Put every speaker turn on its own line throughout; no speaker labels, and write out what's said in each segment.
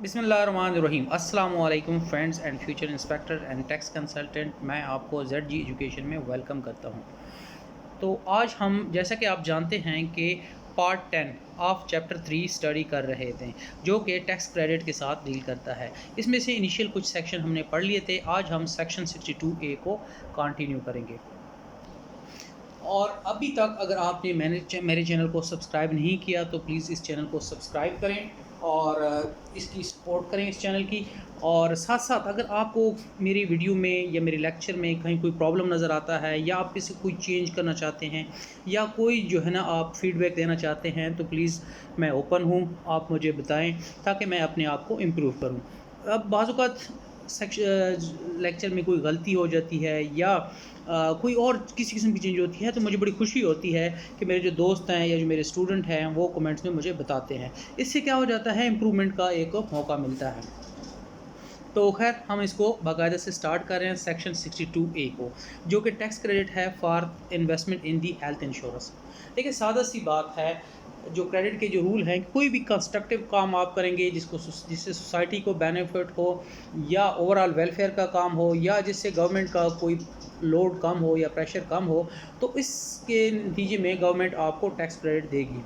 बिस्मिल्लाहिर्रहमानिर्रहीम। अस्सलाम वालेकुम friends and future inspector and tax consultant, मैं आपको ZG एजुकेशन में वेलकम करता हूं। तो आज हम, जैसा कि आप जानते हैं कि पार्ट 10 ऑफ चैप्टर 3 स्टडी कर रहे थे, जो कि टैक्स क्रेडिट के साथ डील करता है। इसमें से इनिशियल कुछ सेक्शन हमने पढ़ लिए थे। आज हम सेक्शन 62A को कंटिन्यू करेंगे। और अभी तक अगर आपने मेरे चैनल को सब्सक्राइब नहीं किया तो प्लीज़ इस चैनल को सब्सक्राइब करें और इसकी सपोर्ट करें इस चैनल की। और साथ साथ अगर आपको मेरी वीडियो में या मेरे लेक्चर में कहीं कोई प्रॉब्लम नज़र आता है या आप किसी कोई चेंज करना चाहते हैं या कोई जो है ना आप फीडबैक देना चाहते हैं तो प्लीज़ मैं ओपन हूँ, आप मुझे बताएं ताकि मैं अपने आप को इम्प्रूव करूँ। अब बाज़ लेक्चर में कोई गलती हो जाती है या कोई और किसी किस्म की चेंज होती है तो मुझे बड़ी खुशी होती है कि मेरे जो दोस्त हैं या जो मेरे स्टूडेंट हैं वो कमेंट्स में मुझे बताते हैं। इससे क्या हो जाता है, इम्प्रूवमेंट का एक मौका मिलता है। तो खैर हम इसको बाकायदा से स्टार्ट कर रहे हैं सेक्शन 62A को, जो कि टैक्स क्रेडिट है for investment in the health insurance. देखिए सादा सी बात है, जो क्रेडिट के जो रूल हैं, कोई भी कंस्ट्रक्टिव काम आप करेंगे जिससे सोसाइटी को बेनिफिट हो या ओवरऑल वेलफेयर का काम हो या जिससे गवर्नमेंट का कोई लोड कम हो या प्रेशर कम हो, तो इसके नतीजे में गवर्नमेंट आपको टैक्स क्रेडिट देगी।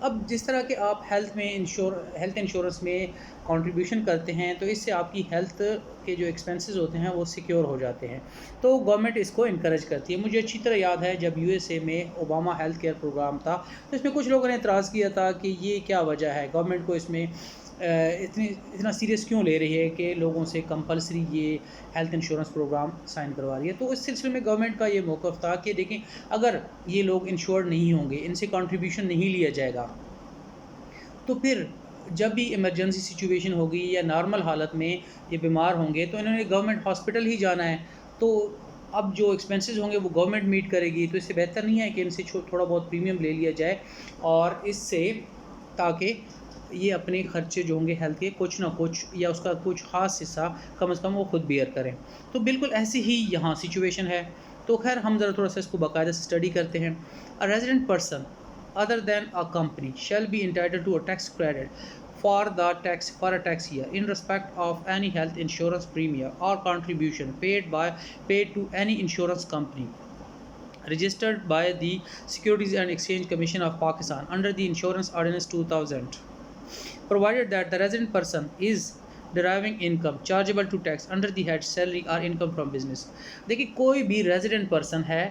अब जिस तरह के आप हेल्थ इंश्योरेंस में कंट्रीब्यूशन करते हैं तो इससे आपकी हेल्थ के जो एक्सपेंसेस होते हैं वो सिक्योर हो जाते हैं, तो गवर्नमेंट इसको इनकरेज करती है। मुझे अच्छी तरह याद है जब यूएसए में ओबामा हेल्थ केयर प्रोग्राम था तो इसमें कुछ लोगों ने एतराज़ किया था कि ये क्या वजह है, गवर्नमेंट को इसमें इतना सीरियस क्यों ले रही है कि लोगों से कंपलसरी ये हेल्थ इंश्योरेंस प्रोग्राम साइन करवा रही है। तो इस सिलसिले में गवर्नमेंट का ये मौक़िफ़ था कि देखें, अगर ये लोग इंश्योर्ड नहीं होंगे, इनसे कंट्रीब्यूशन नहीं लिया जाएगा, तो फिर जब भी इमरजेंसी सिचुएशन होगी या नॉर्मल हालत में ये बीमार होंगे तो इन्होंने गवर्नमेंट हॉस्पिटल ही जाना है। तो अब जो एक्सपेंसेस होंगे वो गवर्नमेंट मीट करेगी, तो इससे बेहतर नहीं है कि इनसे थोड़ा बहुत प्रीमियम ले लिया जाए और इससे, ताकि ये अपने खर्चे जो होंगे हेल्थ के कुछ ना कुछ या उसका कुछ ख़ास हिस्सा कम से कम वो खुद बियर करें। तो बिल्कुल ऐसी ही यहाँ सिचुएशन है। तो खैर हम ज़रा थोड़ा सा इसको बाकायदा से स्टडी करते हैं। A resident person other than a company shall be entitled to a tax credit for a tax year in respect of any health insurance premium or contribution paid to any insurance company registered by the Securities and Exchange Commission of Pakistan under the Insurance Ordinance 2000, provided that the resident person is deriving income chargeable to tax under the head salary or income from business। देखिए, कोई भी resident person है,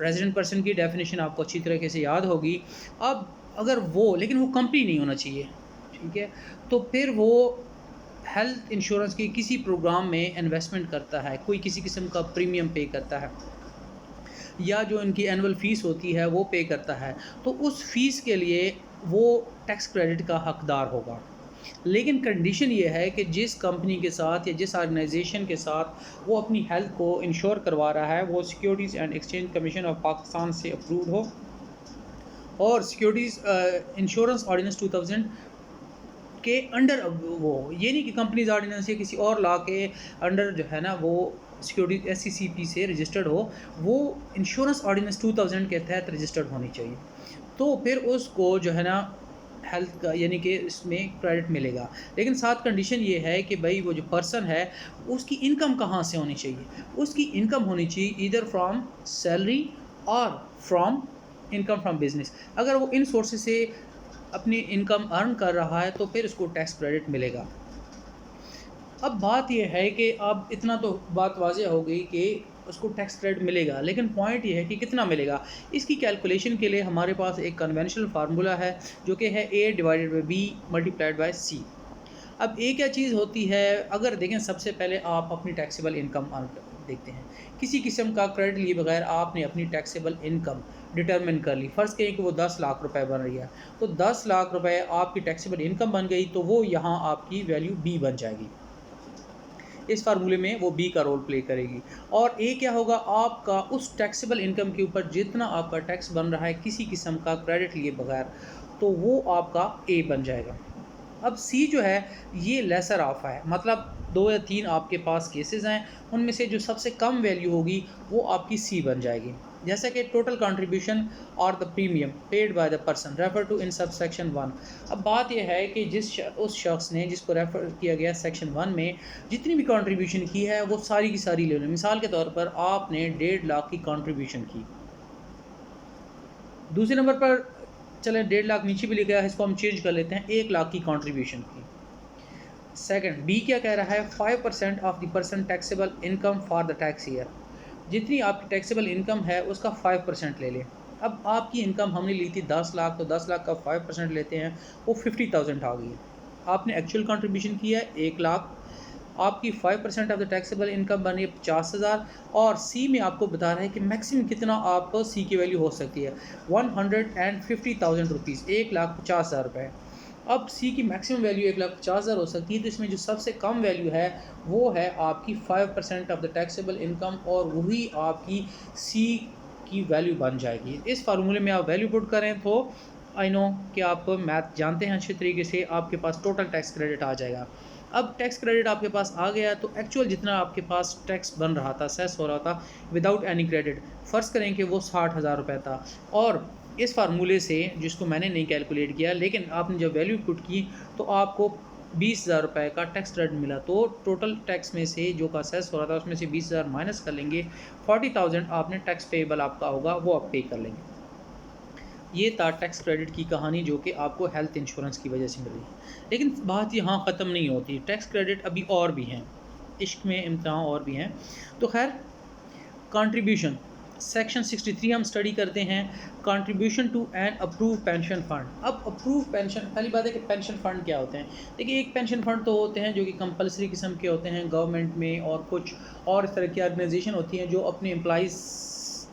resident person की definition आपको अच्छी तरीके से याद होगी। अब अगर लेकिन वो कंपनी नहीं होना चाहिए, ठीक है, तो फिर वो हेल्थ इंश्योरेंस की किसी प्रोग्राम में इन्वेस्टमेंट करता है, कोई किसी किस्म का प्रीमियम पे करता है या जो इनकी एनुअल फ़ीस होती है वो पे करता है, तो उस फ़ीस के लिए वो टैक्स क्रेडिट का हकदार होगा। लेकिन कंडीशन ये है कि जिस कंपनी के साथ या जिस ऑर्गेनाइजेशन के साथ वो अपनी हेल्थ को इंश्योर करवा रहा है वो securities and exchange commission of Pakistan से अप्रूव्ड हो और सिक्योरिटीज़ इंश्योरेंस ऑर्डिनेंस 2000 के अंडर वो, ये नहीं कि कंपनीज ऑर्डिनेंस या किसी और लॉ के अंडर जो है ना वो सिक्योरिटी SCCP से रजिस्टर्ड हो, वो इंश्योरेंस ऑर्डिनेंस 2000 के तहत रजिस्टर्ड होनी चाहिए। तो फिर उसको जो है ना हेल्थ का यानी कि इसमें क्रेडिट मिलेगा। लेकिन साथ कंडीशन ये है कि भाई वो जो पर्सन है उसकी इनकम कहाँ से होनी चाहिए, उसकी इनकम होनी चाहिए ईदर फ्रॉम सैलरी और फ्रॉम इनकम फ्रॉम बिजनेस। अगर वो इन सोर्सेज से अपनी इनकम अर्न कर रहा है तो फिर उसको टैक्स क्रेडिट मिलेगा। अब बात यह है कि अब इतना तो बात वाज़ेह हो गई कि उसको टैक्स क्रेडिट मिलेगा, लेकिन पॉइंट ये है कि कितना मिलेगा। इसकी कैलकुलेशन के लिए हमारे पास एक कन्वेंशनल फार्मूला है जो कि है A/B × C। अब A क्या चीज़ होती है, अगर देखें सबसे पहले आप अपनी टैक्सेबल इनकम देखते हैं। किसी किस्म का क्रेडिट लिए बगैर आपने अपनी टैक्सेबल इनकम डिटरमिन कर ली, फ़र्ज़ करें कि वो 10 लाख रुपए बन रही है, तो 10 लाख रुपए आपकी टैक्सेबल इनकम बन गई, तो वो यहाँ आपकी वैल्यू B बन जाएगी। इस फार्मूले में वो B का रोल प्ले करेगी। और A क्या होगा, आपका उस टैक्सेबल इनकम के ऊपर जितना आपका टैक्स बन रहा है किसी किस्म का क्रेडिट लिए बगैर, तो वो आपका A बन जाएगा। अब C जो है ये लेसर ऑफ है, मतलब 2 या 3 आपके पास केसेस हैं, उनमें से जो सबसे कम वैल्यू होगी वो आपकी C बन जाएगी। जैसे कि टोटल कंट्रीब्यूशन और the premium paid by the person refer to in sub section 1। अब बात यह है कि उस शख्स ने जिसको रेफर किया गया सेक्शन 1 में जितनी भी कंट्रीब्यूशन की है वो सारी की सारी ले लें। मिसाल के तौर पर आपने 1.5 लाख की कंट्रीब्यूशन की। दूसरे नंबर पर चलें 1.5 लाख नीचे भी लिखा है, इसको हम चेंज कर लेते हैं, 1 लाख की कंट्रीब्यूशन की। सेकंड बी क्या कह रहा है, 5% of the person taxable income for the tax year. जितनी आपकी टैक्सेबल इनकम है उसका 5% ले लें। अब आपकी इनकम हमने ली थी 10 लाख, तो 10 लाख का 5% लेते हैं, वो 50,000 आ गई है। आपने एक्चुअल कंट्रीब्यूशन किया है 1 लाख, आपकी 5% ऑफ द टैक्सेबल इनकम बनी है 50,000, और सी में आपको बता रहा है कि मैक्सिमम कितना आप सी की वैल्यू हो सकती है 150,000 रुपीज़, 1,50,000 रुपये। अब सी की मैक्सिमम वैल्यू 1,50,000 हो सकती है, तो इसमें जो सबसे कम वैल्यू है वो है आपकी 5% ऑफ द टैक्सेबल इनकम, और वही आपकी सी की वैल्यू बन जाएगी। इस फार्मूले में आप वैल्यू पुट करें तो आई नो कि आप मैथ जानते हैं अच्छे तरीके से, आपके पास टोटल टैक्स क्रेडिट आ जाएगा। अब टैक्स क्रेडिट आपके पास आ गया तो एक्चुअल जितना आपके पास टैक्स बन रहा था, सेस हो रहा था विदाउट एनी क्रेडिट, फ़र्ज़ करें कि वो 60,000 रुपये था, और इस फार्मूले से जिसको मैंने नहीं कैलकुलेट किया, लेकिन आपने जब वैल्यू पुट की तो आपको 20,000 रुपये का टैक्स क्रेडिट मिला। तो टोटल टैक्स में से जो का सेस हो रहा था उसमें से 20,000 माइनस कर लेंगे, 40,000 आपने टैक्स पेएबल आपका होगा, वो आप पे कर लेंगे। ये था टैक्स क्रेडिट की कहानी जो कि आपको हेल्थ इंश्योरेंस की वजह से मिल रही है। लेकिन बात यहाँ ख़त्म नहीं होती, टैक्स क्रेडिट अभी और भी हैं, इश्क में इम्तिहान और भी हैं। तो खैर कंट्रीब्यूशन सेक्शन 63 हम स्टडी करते हैं, contribution to an approve pension fund. अब अप्रूव पेंशन, पहली बात है कि पेंशन फ़ंड क्या होते हैं। देखिए, एक पेंशन फ़ंड तो होते हैं जो कि कंपलसरी किस्म के होते हैं गवर्नमेंट में, और कुछ और इस तरह की ऑर्गेनाइजेशन होती हैं जो अपने एम्प्लॉइज़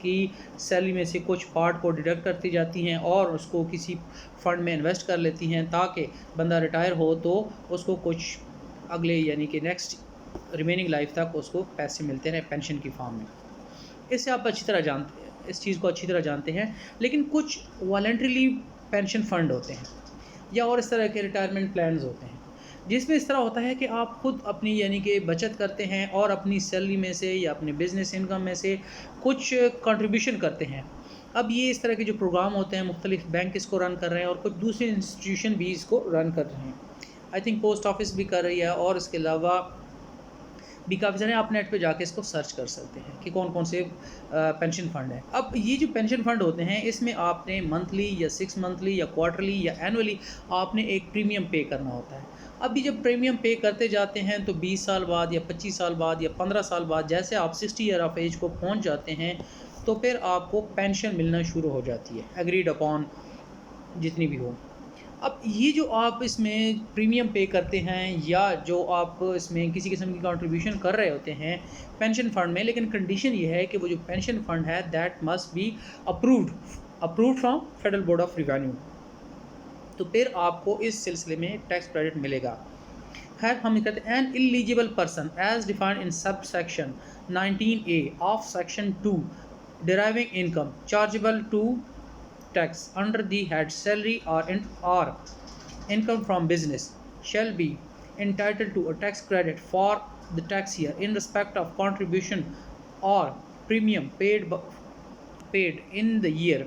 की सैलरी में से कुछ पार्ट को डिडक्ट करती जाती हैं और उसको किसी फ़ंड में इन्वेस्ट कर लेती हैं, ताकि बंदा रिटायर हो तो उसको कुछ अगले यानी कि नेक्स्ट रिमेनिंग लाइफ तक उसको पैसे मिलते रहें पेंशन की फॉर्म में। इससे आप अच्छी तरह जानते हैं, इस चीज़ को अच्छी तरह जानते हैं। लेकिन कुछ वॉलंटरीली पेंशन फ़ंड होते हैं या और इस तरह के रिटायरमेंट प्लान्स होते हैं, जिसमें इस तरह होता है कि आप खुद अपनी यानी कि बचत करते हैं और अपनी सैलरी में से या अपने बिज़नेस इनकम में से कुछ कंट्रीब्यूशन करते हैं। अब ये इस तरह के जो प्रोग्राम होते हैं, मुख्तलिफ बैंक इसको रन कर रहे हैं और कुछ दूसरे इंस्टीट्यूशन भी इसको रन कर रहे हैं। आई थिंक पोस्ट ऑफिस भी कर रही है, और इसके अलावा भी काफ़ी सारे, आप नेट पे जाके इसको सर्च कर सकते हैं कि कौन कौन से पेंशन फ़ंड है। अब ये जो पेंशन फ़ंड होते हैं इसमें आपने मंथली या 6 मंथली या क्वार्टरली या एनुअली आपने एक प्रीमियम पे करना होता है। अभी जब प्रीमियम पे करते जाते हैं तो 20 साल बाद या 25 साल बाद या 15 साल बाद जैसे आप 60 ईयर ऑफ एज को पहुंच जाते हैं तो फिर आपको पेंशन मिलना शुरू हो जाती है, एग्रीड अपॉन जितनी भी हो। अब ये जो आप इसमें प्रीमियम पे करते हैं या जो आप इसमें किसी किस्म की कंट्रीब्यूशन कर रहे होते हैं पेंशन फ़ंड में, लेकिन कंडीशन ये है कि वो जो पेंशन फ़ंड है that must be approved from federal board of revenue, तो फिर आपको इस सिलसिले में टैक्स क्रेडिट मिलेगा। खैर, हम कहते हैं an eligible person as defined in sub section 19A of section 2 deriving income chargeable to tax under the head salary or income from business shall be entitled to a tax credit for the tax year in respect of contribution or premium paid in the year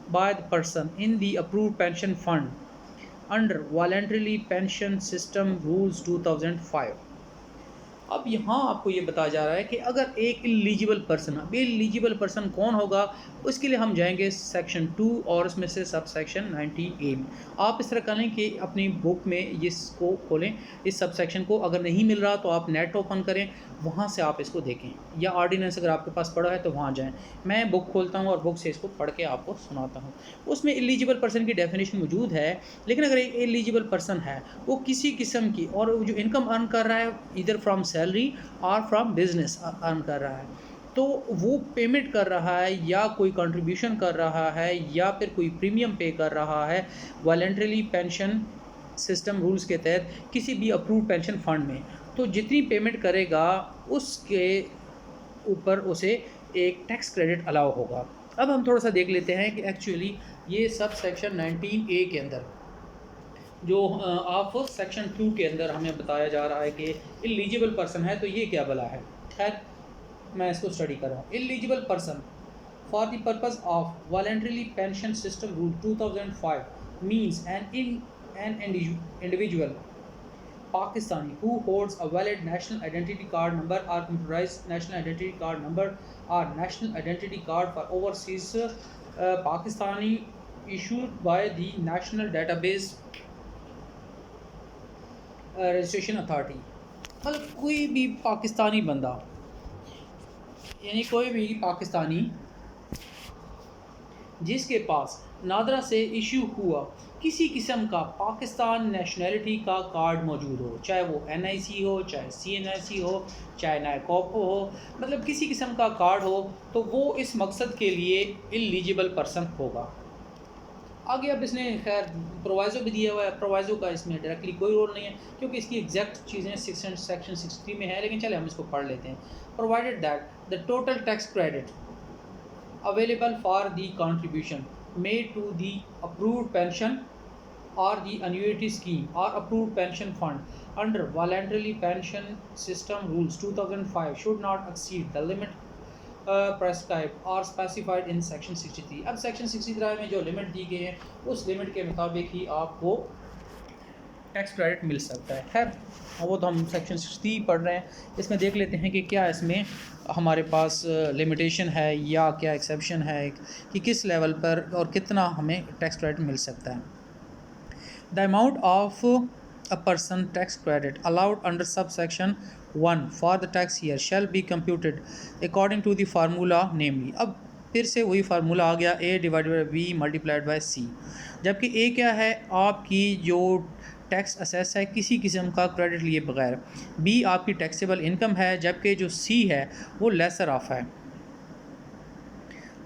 by the person in the approved pension fund under voluntary pension system rules 2005। अब यहाँ आपको ये बताया जा रहा है कि अगर एक इलिजिबल पर्सन, अब इलिजिबल पर्सन कौन होगा, उसके लिए हम जाएंगे सेक्शन 2 और उसमें से सब सेक्शन 19A में। आप इस तरह करें कि अपनी बुक में इसको खोलें, इस सब सेक्शन को। अगर नहीं मिल रहा तो आप नेट ओपन करें, वहाँ से आप इसको देखें, या ऑर्डिनेंस अगर आपके पास पड़ा है तो वहाँ जाएँ। मैं बुक खोलता हूँ और बुक से इसको पढ़ के आपको सुनाता हूँ। उसमें इलिजिबल पर्सन की डेफिनेशन मौजूद है, लेकिन अगर एक एलिजिबल पर्सन है वो किसी किस्म की और जो इनकम अर्न कर रहा है इधर फ्रॉम सैलरी और फ्रॉम बिजनेस अर्न कर रहा है, तो वो पेमेंट कर रहा है या कोई कंट्रीब्यूशन कर रहा है या फिर कोई प्रीमियम पे कर रहा है वॉलंटरीली पेंशन सिस्टम रूल्स के तहत किसी भी अप्रूव पेंशन फंड में, तो जितनी पेमेंट करेगा उसके ऊपर उसे एक टैक्स क्रेडिट अलाउ होगा। अब हम थोड़ा सा देख लेते हैं कि एक्चुअली ये सब सेक्शन 19A के अंदर जो ऑफ सेक्शन 2 के अंदर हमें बताया जा रहा है कि इलिजिबल पर्सन है, तो ये क्या भला है। खैर, मैं इसको स्टडी कर रहा हूँ। Eligible person for the purpose of voluntarily pension system rule 2005 means an individual Pakistani who holds a valid national identity card number or computerized national identity card number or national identity card for overseas Pakistani issued by the National Database Registration Authority। मतलब कोई भी पाकिस्तानी बंदा यानी कोई भी पाकिस्तानी जिसके पास नादरा से issue हुआ किसी किस्म का पाकिस्तान नेशनैलिटी का कार्ड मौजूद हो, चाहे वो NIC हो, चाहे CNIC हो, चाहे नायकोपो हो, मतलब किसी किस्म का कार्ड हो, तो वो इस मकसद के लिए एलिजिबल पर्सन होगा। आगे अब इसने खैर प्रोवाइज़ो भी दिया हुआ है। प्रोवाइज़ो का इसमें डायरेक्टली कोई रोल नहीं है क्योंकि इसकी एग्जैक्ट चीज़ें सेक्शन 63 में है, लेकिन चले हम इसको पढ़ लेते हैं। Provided that the total tax credit available for the contribution made to the approved pension or the annuity scheme or approved pension fund under voluntary pension system rules 2005 should not exceed the limit prescribed or specified in section 63। अब section 63 में जो limit दी गई है उस limit के मुताबिक ही आपको tax credit मिल सकता है। खैर वो तो हम सेक्शन 60 पढ़ रहे हैं, इसमें देख लेते हैं कि क्या इसमें हमारे पास लिमिटेशन है या क्या एक्सेप्शन है कि किस लेवल पर और कितना हमें टैक्स क्रेडिट मिल सकता है। The amount of a person tax credit allowed under sub section 1 for the tax year shall be computed according to the formula namely. अब फिर से वही फार्मूला आ गया A divided by B multiplied by C, जबकि A क्या है आपकी जो टैक्स असेस है किसी किस्म का क्रेडिट लिए बगैर, B आपकी टैक्सेबल इनकम है, जबकि जो C है वो लेसर ऑफ है।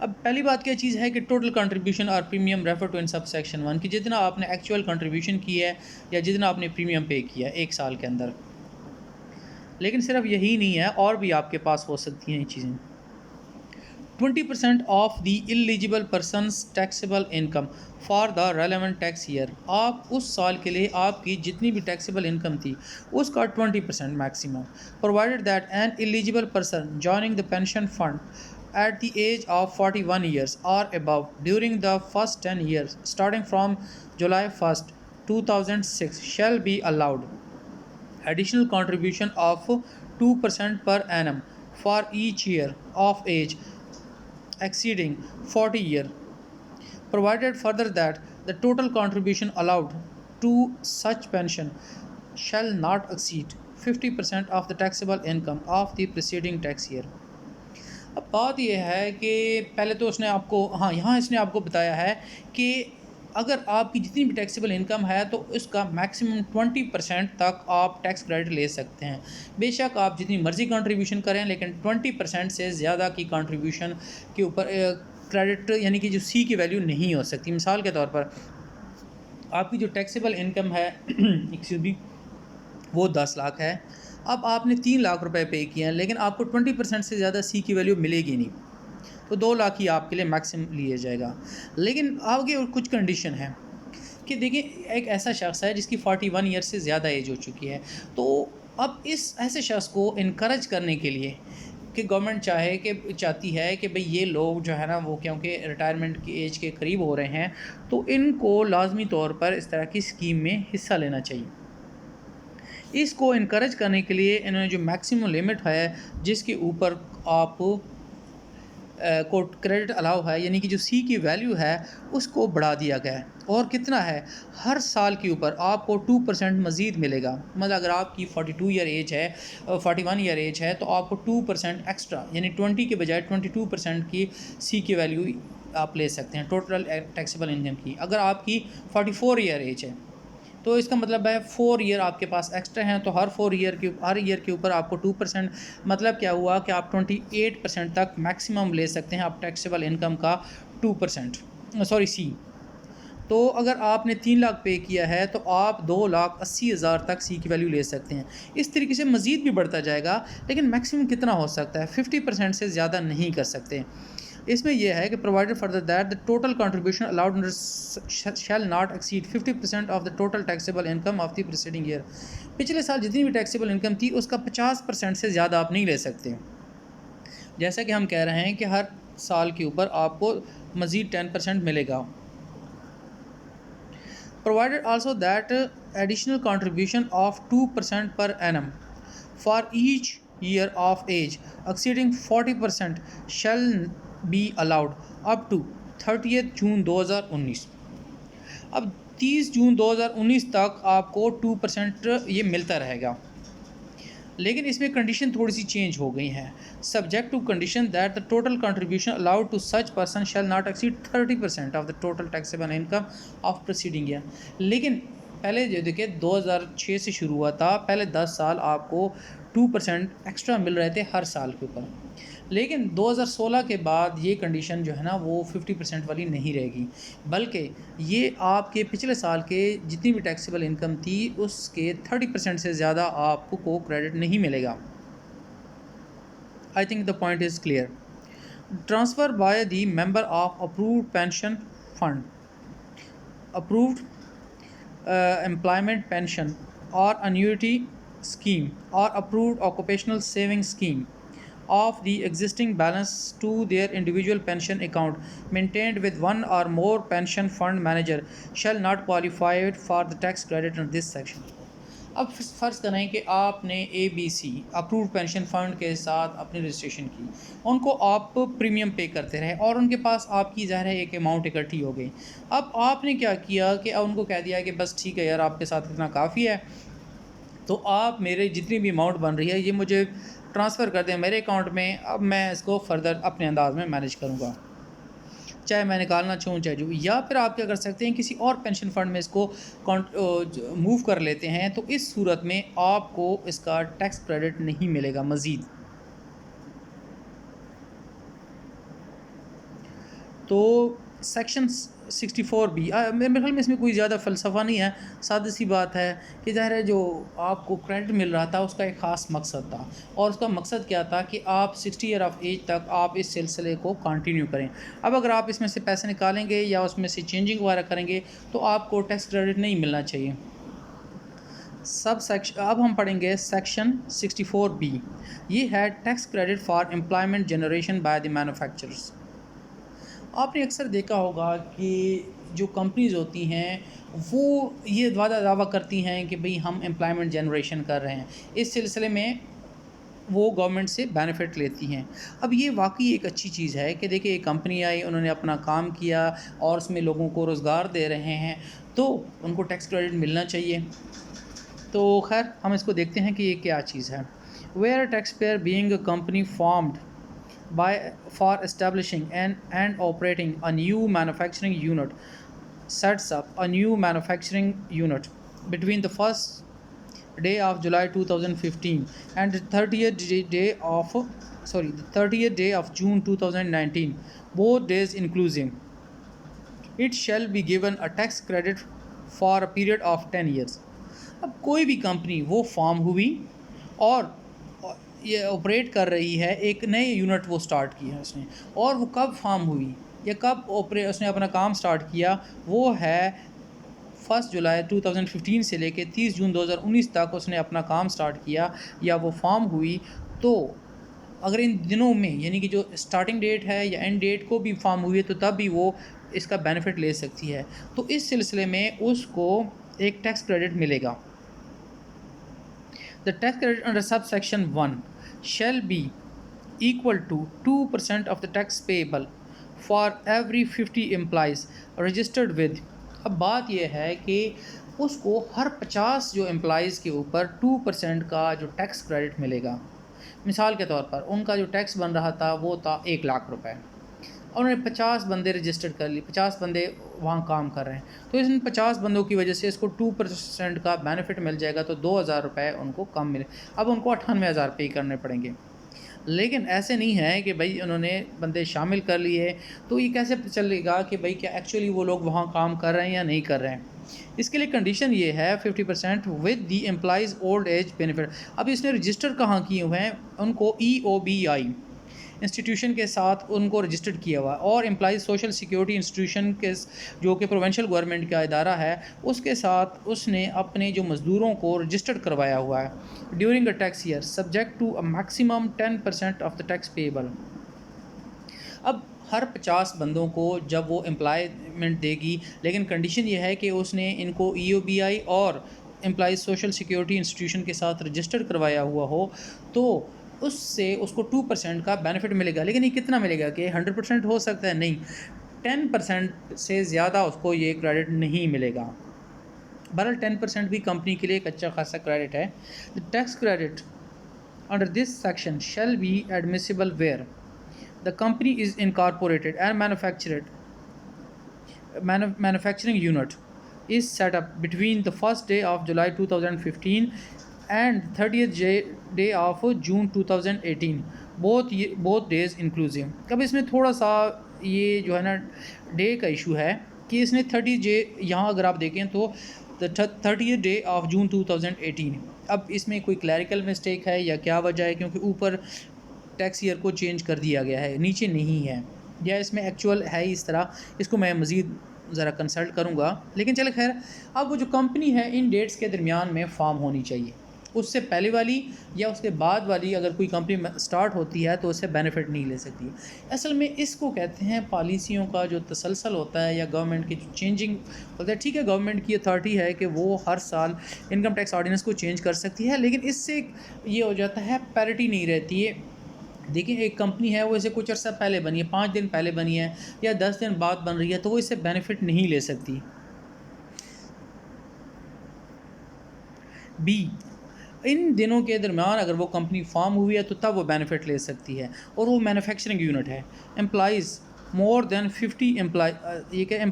अब पहली बात क्या चीज़ है कि टोटल कंट्रीब्यूशन और premium refer to in sub section 1 कि जितना आपने एक्चुअल कंट्रीब्यूशन की है या जितना आपने प्रीमियम पे किया है एक साल के अंदर। लेकिन सिर्फ यही नहीं है, और भी आपके पास हो सकती हैं ये चीज़ें। 20% of the eligible persons taxable income for the relevant tax year. आप उस साल के लिए आपकी जितनी भी टैक्सेबल इनकम थी उसका 20% maximum, provided that an eligible person joining the pension fund at the age of 41 years or above during the first 10 years starting from July 1st 2006 shall be allowed additional contribution of 2% per annum for each year of age exceeding 40 year, provided further that the total contribution allowed to such pension shall not exceed 50% of the taxable income of the preceding tax year। अब बात यह है कि पहले तो उसने आपको यहाँ इसने आपको बताया है कि अगर आपकी जितनी भी टैक्सेबल इनकम है तो उसका मैक्सिमम 20% तक आप टैक्स क्रेडिट ले सकते हैं। बेशक आप जितनी मर्ज़ी कंट्रीब्यूशन करें, लेकिन 20% से ज़्यादा की कंट्रीब्यूशन के ऊपर क्रेडिट यानी कि जो C की वैल्यू नहीं हो सकती। मिसाल के तौर पर आपकी जो टैक्सेबल इनकम है एक्सक्यूज़ मी वो 10 लाख है, अब आपने 3 लाख रुपए पे किए हैं, लेकिन आपको 20% से ज़्यादा C की वैल्यू मिलेगी नहीं, तो 2 लाख ही आपके लिए मैक्सिमम लिया जाएगा। लेकिन आगे कुछ कंडीशन है कि देखिए एक ऐसा शख्स है जिसकी 41 ईयर से ज़्यादा एज हो चुकी है, तो अब इस ऐसे शख्स को इनकरेज करने के लिए कि गवर्नमेंट चाहती है कि भाई ये लोग जो है ना वो क्योंकि रिटायरमेंट की एज के करीब हो रहे हैं, तो इनको लाजमी तौर पर इस तरह की स्कीम में हिस्सा लेना चाहिए। इसको इनकरेज करने के लिए इन्होंने जो मैक्सिमम लिमिट है जिसके ऊपर आप को क्रेडिट अलाउ है, यानी कि जो C की वैल्यू है उसको बढ़ा दिया गया है। और कितना है, हर साल के ऊपर आपको 2% मज़ीद मिलेगा। मतलब अगर आपकी 42 ईयर एज है 41 ईयर एज है तो आपको 2% एक्स्ट्रा यानी 20 के बजाय 22% की C की वैल्यू आप ले सकते हैं टोटल टैक्सेबल इनकम की। अगर आपकी 44 ईयर एज है तो इसका मतलब है 4 ईयर आपके पास एक्स्ट्रा हैं, तो हर ईयर के ऊपर आपको 2%, मतलब क्या हुआ कि आप 28% तक मैक्सिमम ले सकते हैं आप टैक्सेबल इनकम का 2% C। तो अगर आपने 3 लाख पे किया है तो आप 2,80,000 तक C की वैल्यू ले सकते हैं। इस तरीके से मज़ीद भी बढ़ता जाएगा, लेकिन मैक्सिमम कितना हो सकता है, 50% से ज़्यादा नहीं कर सकते। इसमें यह है कि provided further that the total contribution allowed under shell not exceed 50% of the total taxable income of the preceding year. पिछले साल जितनी भी टैक्सेबल इनकम थी उसका 50% से ज़्यादा आप नहीं ले सकते। जैसा कि हम कह रहे हैं कि हर साल के ऊपर आपको मज़ीद 10% मिलेगा। Provided also that additional contribution of 2% per annum for each year of age exceeding 40% shall be allowed up to 30th जून 2019। अब 30 जून 2019 तक आपको 2% ये मिलता रहेगा, लेकिन इसमें कंडीशन थोड़ी सी चेंज हो गई हैं। Subject to condition that the total contribution allowed to such person shall not exceed 30% of the total taxable income of proceeding year. लेकिन पहले जो देखिए 2006 से शुरू हुआ था, पहले 10 साल आपको 2% एक्स्ट्रा मिल रहे थे हर साल के ऊपर, लेकिन 2016 के बाद ये कंडीशन जो है ना वो 50% वाली नहीं रहेगी, बल्कि ये आपके पिछले साल के जितनी भी टैक्सेबल इनकम थी उसके 30% से ज़्यादा आपको क्रेडिट नहीं मिलेगा। I think the point is clear. Transfer by the member of approved pension fund, approved employment pension और annuity scheme or approved occupational savings scheme of the existing balance to their individual pension account maintained with one or more pension fund manager shall not qualify for the tax credit in this section। अब फ़र्ज़ करें कि आपने ABC approved pension fund के साथ अपनी registration की, उनको आप प्रीमियम पे करते रहे और उनके पास आपकी ज़ाहिर है एक अमाउंट इकट्ठी हो गई। अब आपने क्या किया कि उनको कह दिया कि बस ठीक है यार, आपके साथ इतना काफ़ी है, तो आप मेरे जितनी भी अमाउंट बन रही है ये मुझे ट्रांसफ़र कर दें मेरे अकाउंट में, अब मैं इसको फ़र्दर अपने अंदाज़ में मैनेज करूँगा, चाहे मैं निकालना चाहूँ चाहे जो। या फिर आप क्या कर सकते हैं, किसी और पेंशन फ़ंड में इसको मूव कर लेते हैं, तो इस सूरत में आपको इसका टैक्स क्रेडिट नहीं मिलेगा मज़ीद। तो सेक्शन 64B मेरे ख्याल में इसमें कोई ज़्यादा फ़लसफ़ा नहीं है, सादी सी बात है कि ज़ाहिर है जो आपको क्रेडिट मिल रहा था उसका एक ख़ास मकसद था, और उसका मकसद क्या था कि आप 60 ईयर ऑफ एज तक आप इस सिलसिले को कंटिन्यू करें। अब अगर आप इसमें से पैसे निकालेंगे या उसमें से चेंजिंग वगैरह करेंगे तो आपको टैक्स क्रेडिट नहीं मिलना चाहिए। सब सेक्शन अब हम पढ़ेंगे सेक्शन 64B। ये है tax credit for employment generation by the manufacturers. आपने अक्सर देखा होगा कि जो कंपनीज़ होती हैं वो ये दावा करती हैं कि भाई हम एम्प्लॉयमेंट जनरेशन कर रहे हैं, इस सिलसिले में वो गवर्नमेंट से बेनिफिट लेती हैं। अब ये वाकई एक अच्छी चीज़ है कि देखिए एक कंपनी आई, उन्होंने अपना काम किया और उसमें लोगों को रोज़गार दे रहे हैं, तो उनको टैक्स क्रेडिट मिलना चाहिए। तो खैर हम इसको देखते हैं कि ये क्या चीज़ है। Where tax payer being a company formed for establishing and operating a new manufacturing unit sets up a new manufacturing unit between the first day of July 2015 and the 30th day of June 2019, both days inclusive, it shall be given a tax credit for a period of 10 years। अब कोई भी company वो form हुई और ये operate कर रही है, एक नए यूनिट वो स्टार्ट किया है उसने, और वो कब फॉर्म हुई या कब उसने अपना काम स्टार्ट किया, वो है 1 जुलाई 2015 से लेके 30 जून 2019 तक उसने अपना काम स्टार्ट किया या वो फॉर्म हुई। तो अगर इन दिनों में यानी कि जो स्टार्टिंग डेट है या एंड डेट को भी फॉर्म हुई है तो तब भी वो इसका बेनिफिट ले सकती है, तो इस सिलसिले में उसको एक टैक्स क्रेडिट मिलेगा। The tax credit under subsection 1 shall be equal to 2% of the tax payable for every 50 employees registered with। अब बात यह है कि उसको हर 50 जो एम्प्लॉइज़ के ऊपर 2% का जो टैक्स क्रेडिट मिलेगा। मिसाल के तौर पर उनका जो टैक्स बन रहा था वो था 1 लाख रुपए, और उन्होंने 50 बंदे रजिस्टर्ड कर लिए, 50 बंदे वहाँ काम कर रहे हैं, तो इन 50 बंदों की वजह से इसको 2% का बेनिफिट मिल जाएगा, तो 2,000 रुपये उनको कम मिले। अब उनको 98,000 पे करने पड़ेंगे। लेकिन ऐसे नहीं है कि भाई उन्होंने बंदे शामिल कर लिए, तो ये कैसे पता चलेगा कि भाई क्या एक्चुअली वो लोग वहाँ काम कर रहे हैं या नहीं कर रहे हैं। इसके लिए कंडीशन ये है 50% with the employees old age benefit. अब इसने रजिस्टर कहाँ किए हुए हैं, उनको EOBI इंस्टीट्यूशन के साथ उनको रजिस्टर्ड किया हुआ है, और एम्प्लॉइज़ सोशल सिक्योरिटी इंस्टीट्यूशन के जो कि प्रोविंशियल गवर्नमेंट का इदारा है उसके साथ उसने अपने जो मज़दूरों को रजिस्टर्ड करवाया हुआ है during a tax year subject to a maximum 10% of the tax payable. अब हर 50 बंदों को जब वो एम्प्लॉयमेंट देगी, लेकिन कंडीशन ये है कि उसने इनको ईओबीआई और एम्प्लॉइज़ सोशल सिक्योरिटी इंस्टीट्यूशन के साथ रजिस्टर करवाया हुआ हो, तो उससे उसको 2% का बेनिफिट मिलेगा। लेकिन ये कितना मिलेगा कि 100% हो सकता है? नहीं, 10% से ज़्यादा उसको ये क्रेडिट नहीं मिलेगा। बहरहाल 10% भी कंपनी के लिए एक अच्छा खासा क्रेडिट है। The tax credit under this section shall be admissible where the company is incorporated and manufacturing unit is set up between the first day of July 2015 and 30th day of June 2018, both days inclusive। अब इसमें थोड़ा सा ये जो है ना day का issue है कि इसने 30 डे, यहाँ अगर आप देखें तो the 30th day of June 2018। अब इसमें कोई क्लैरिकल मिस्टेक है या क्या वजह है, क्योंकि ऊपर टैक्स ईयर को चेंज कर दिया गया है, नीचे नहीं है, या इसमें एक्चुअल है इस तरह। इसको मैं मज़ीद ज़रा कंसल्ट करूँगा, लेकिन चले खैर। अब वो जो कंपनी है इन डेट्स के दरमियान में फॉर्म होनी चाहिए। उससे पहले वाली या उसके बाद वाली अगर कोई कंपनी स्टार्ट होती है तो उससे बेनिफिट नहीं ले सकती। असल में इसको कहते हैं पॉलिसियों का जो तसलसल होता है, या गवर्नमेंट की जो चेंजिंग होता है। ठीक है, गवर्नमेंट की अथॉरिटी है कि वो हर साल इनकम टैक्स ऑर्डिनेंस को चेंज कर सकती है, लेकिन इससे ये हो जाता है पैरिटी नहीं रहती है। देखिए, एक कंपनी है वो इसे कुछ अर्सा पहले बनी है, 5 दिन पहले बनी है या 10 दिन बाद बन रही है, तो वो इससे बेनिफिट नहीं ले सकती। बी, इन दिनों के दरमियान अगर वो कंपनी फॉर्म हुई है तो तब वो बेनिफिट ले सकती है, और वो मैन्युफैक्चरिंग यूनिट है। एम्प्लॉइज़ मोर देन 50 ये क्या,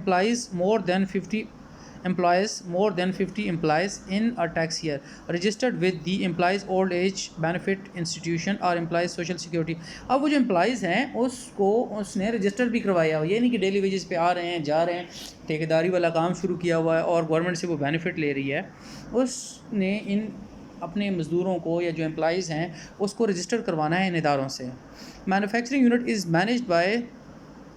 employees more than 50 employees in a tax year registered with the employees old age benefit institution or employees social security। अब वो जो एम्प्लॉइज़ हैं उसको उसने रजिस्टर भी करवाया हुआ, ये नहीं कि डेली वेजेस पे आ रहे हैं जा रहे हैं, ठेकेदारी वाला काम शुरू किया हुआ है और गवर्नमेंट से वो बेनिफिट ले रही है। उसने इन अपने मज़दूरों को या जो एम्प्लॉइज़ हैं उसको रजिस्टर करवाना है इन इदारों से। Manufacturing unit is managed by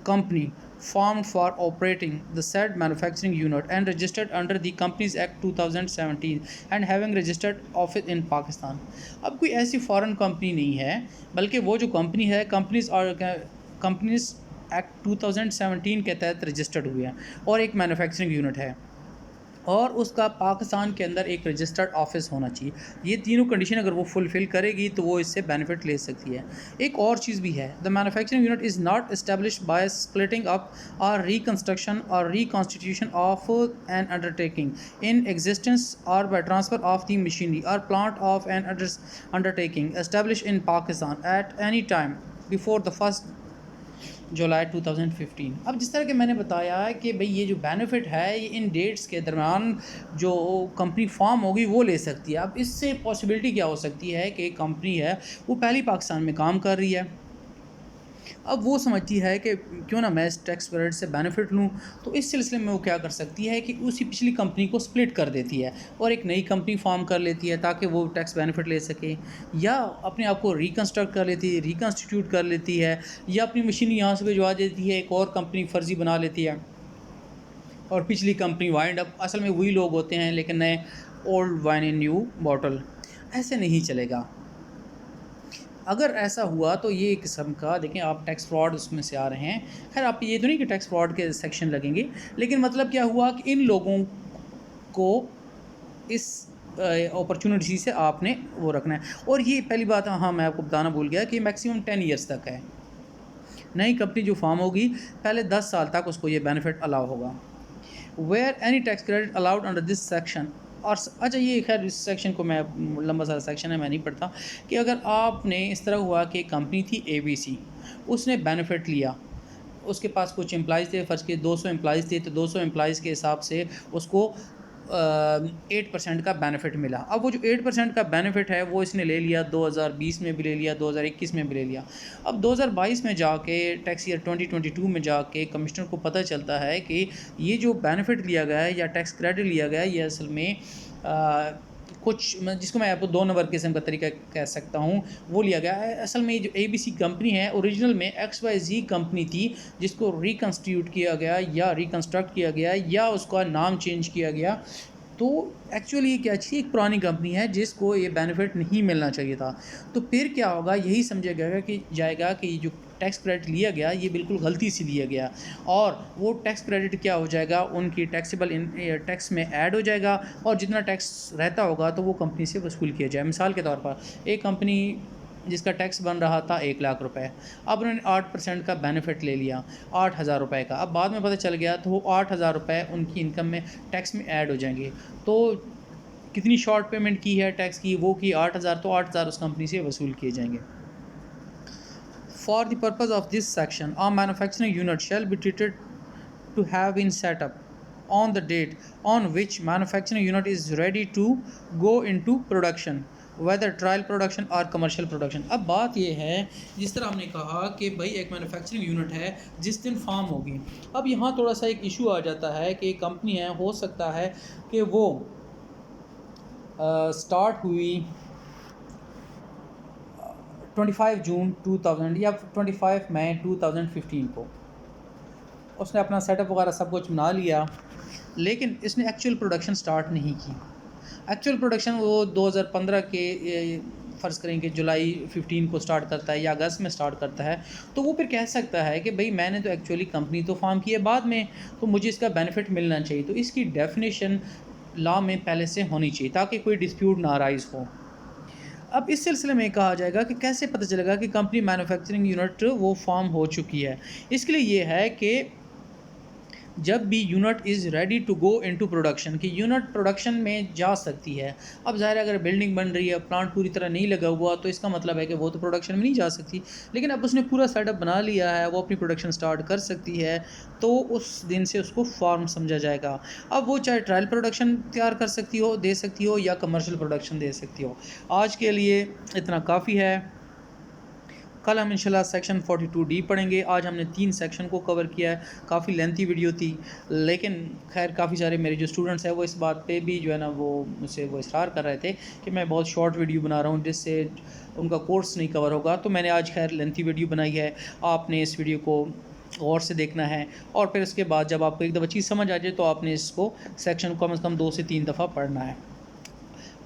company formed for operating the said manufacturing unit and registered under the Companies Act 2017 and having registered office in Pakistan। अब कोई ऐसी फॉरेन कंपनी नहीं है, बल्कि वो जो कंपनी है कंपनीज एक्ट 2017 के तहत रजिस्टर्ड हुए हैं और एक मैन्युफैक्चरिंग यूनिट है, और उसका पाकिस्तान के अंदर एक रजिस्टर्ड ऑफिस होना चाहिए। ये तीनों कंडीशन अगर वो फुलफ़िल करेगी तो वो इससे बेनिफिट ले सकती है। एक और चीज़ भी है, the manufacturing unit is not established by splitting up or reconstruction or reconstitution of an undertaking in existence or by transfer of the machinery or plant of an undertaking establish in Pakistan at any time before the first July 2015। अब जिस तरह के मैंने बताया है कि भाई ये जो बेनिफिट है ये इन डेट्स के दरमियान जो कंपनी फॉर्म होगी वो ले सकती है। अब इससे पॉसिबिलिटी क्या हो सकती है कि कंपनी है वो पहली पाकिस्तान में काम कर रही है, अब वो समझती है कि क्यों ना मैं इस टैक्स क्रेडिट से बेनिफिट लूँ, तो इस सिलसिले में वो क्या कर सकती है कि उसी पिछली कंपनी को स्प्लिट कर देती है और एक नई कंपनी फॉर्म कर लेती है ताकि वो टैक्स बेनिफिट ले सके, या अपने आप को रिकन्स्ट्रक्ट कर लेती है, रिकन्स्टिट्यूट कर लेती है, या अपनी मशीन यहाँ से भिजवा देती है, एक और कंपनी फ़र्जी बना लेती है और पिछली कंपनी वाइंड अप। असल में वही लोग होते हैं लेकिन नए old wine in new bottle. ऐसे नहीं चलेगा। अगर ऐसा हुआ तो ये किस्म का, देखें आप टैक्स फ्रॉड उसमें से आ रहे हैं। खैर आप ये तो नहीं कि टैक्स फ्रॉड के सेक्शन लगेंगे, लेकिन मतलब क्या हुआ कि इन लोगों को इस अपॉर्चुनिटी से आपने वो रखना है। और ये पहली बात, हाँ मैं आपको बताना भूल गया कि मैक्सिमम 10 ईयर्स तक है। नई कंपनी जो फॉर्म होगी पहले 10 साल तक उसको ये बेनिफिट अलाउ होगा। Where any tax credit allowed under this section. और अच्छा, ये खैर इस सेक्शन को मैं, लंबा सारा सेक्शन है मैं नहीं पढ़ता, कि अगर आपने इस तरह हुआ कि कंपनी थी ABC, उसने बेनिफिट लिया, उसके पास कुछ एम्प्लॉइज़ थे, फ़र्ज़ के 200 एम्प्लॉइज़ थे, तो 200 एम्प्लॉइज़ के हिसाब से उसको 8% का बेनिफिट मिला। अब वो जो 8% का बेनिफिट है वो इसने ले लिया, 2020 में भी ले लिया, 2021 में भी ले लिया। अब 2022 में जाके टैक्स ईयर 2022 में जाके कमिश्नर को पता चलता है कि ये जो बेनिफिट लिया गया है या टैक्स क्रेडिट लिया गया है ये असल में कुछ, जिसको मैं आपको 2 नंबर किस्म का तरीका कह सकता हूँ, वो लिया गया है। असल में ये जो ABC कंपनी है ओरिजिनल में XYZ कंपनी थी, जिसको रिकन्स्टिट्यूट किया गया या रिकन्स्ट्रक्ट किया गया या उसका नाम चेंज किया गया तो एक्चुअली ये क्या अच्छी एक पुरानी कंपनी है जिसको ये बेनिफिट नहीं मिलना चाहिए था। तो फिर क्या होगा, यही समझा जाएगा कि जो टैक्स क्रेडिट लिया गया ये बिल्कुल गलती से लिया गया, और वो टैक्स क्रेडिट क्या हो जाएगा, उनकी टैक्सेबल टैक्स में ऐड हो जाएगा, और जितना टैक्स रहता होगा तो वो कंपनी से वसूल किया जाए। मिसाल के तौर पर एक कंपनी जिसका टैक्स बन रहा था 1 लाख रुपए, अब उन्होंने 8% का बेनिफिट ले लिया 8,000 रुपये का। अब बाद में पता चल गया तो वो 8,000 रुपये उनकी इनकम में टैक्स में ऐड हो जाएंगे। तो कितनी शॉर्ट पेमेंट की है टैक्स की, वो की 8,000, तो 8,000 उस कंपनी से वसूल किए जाएंगे। For the purpose of this section a manufacturing unit shall be treated to have been set up on the date on which manufacturing unit is ready to go into production, whether trial production or commercial production। अब बात ये है, जिस तरह हमने कहा कि भाई एक मैन्युफैक्चरिंग यूनिट है जिस दिन फार्म होगी। अब यहाँ थोड़ा सा एक इशू आ जाता है कि एक कंपनी है, हो सकता है कि वो स्टार्ट हुई 25 जून 2000 या 25 मई 2015 को, उसने अपना सेटअप वगैरह सब कुछ बना लिया, लेकिन इसने एक्चुअल प्रोडक्शन स्टार्ट नहीं की। एक्चुअल प्रोडक्शन वो 2015 के फ़र्ज़ करें कि जुलाई 15 को स्टार्ट करता है या अगस्त में स्टार्ट करता है, तो वो फिर कह सकता है कि भाई मैंने तो एक्चुअली कंपनी तो फॉर्म की है बाद में, तो मुझे इसका बेनिफिट मिलना चाहिए। तो इसकी डेफिनेशन लॉ में पहले से होनी चाहिए ताकि कोई डिस्प्यूट ना राइज़ हो। अब इस सिलसिले में कहा जाएगा कि कैसे पता चलेगा कि कंपनी मैन्युफैक्चरिंग यूनिट वो फॉर्म हो चुकी है। इसके लिए ये है कि जब भी unit is ready to go into production, कि यूनिट प्रोडक्शन में जा सकती है। अब ज़ाहिर है अगर बिल्डिंग बन रही है, प्लांट पूरी तरह नहीं लगा हुआ, तो इसका मतलब है कि वो तो प्रोडक्शन में नहीं जा सकती, लेकिन अब उसने पूरा सेटअप बना लिया है, वो अपनी प्रोडक्शन स्टार्ट कर सकती है, तो उस दिन से उसको फॉर्म समझा जाएगा। अब वो चाहे ट्रायल प्रोडक्शन तैयार कर सकती हो, दे सकती हो, या कमर्शियल प्रोडक्शन दे सकती हो। आज के लिए इतना काफ़ी है। कल हम इंशाल्लाह सेक्शन 42D पढ़ेंगे। आज हमने 3 सेक्शन को कवर किया है। काफ़ी लेंथी वीडियो थी, लेकिन खैर काफ़ी सारे मेरे जो स्टूडेंट्स हैं वो इस बात पे भी जो है ना वो मुझसे वो इसरार कर रहे थे कि मैं बहुत शॉर्ट वीडियो बना रहा हूँ जिससे उनका कोर्स नहीं कवर होगा। तो मैंने आज खैर लेंथी वीडियो बनाई है। आपने इस वीडियो को गौर से देखना है, और फिर उसके बाद जब आपको एक दफ़ा चीज़ समझ आ जाए तो आपने इसको सेक्शन को कम से कम 2 से 3 दफ़ा पढ़ना है।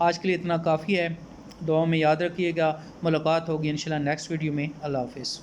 आज के लिए इतना काफ़ी है। दुआ में याद रखिएगा। मुलाकात होगी इंशाल्लाह नेक्स्ट वीडियो में। अल्लाह हाफ़िज़।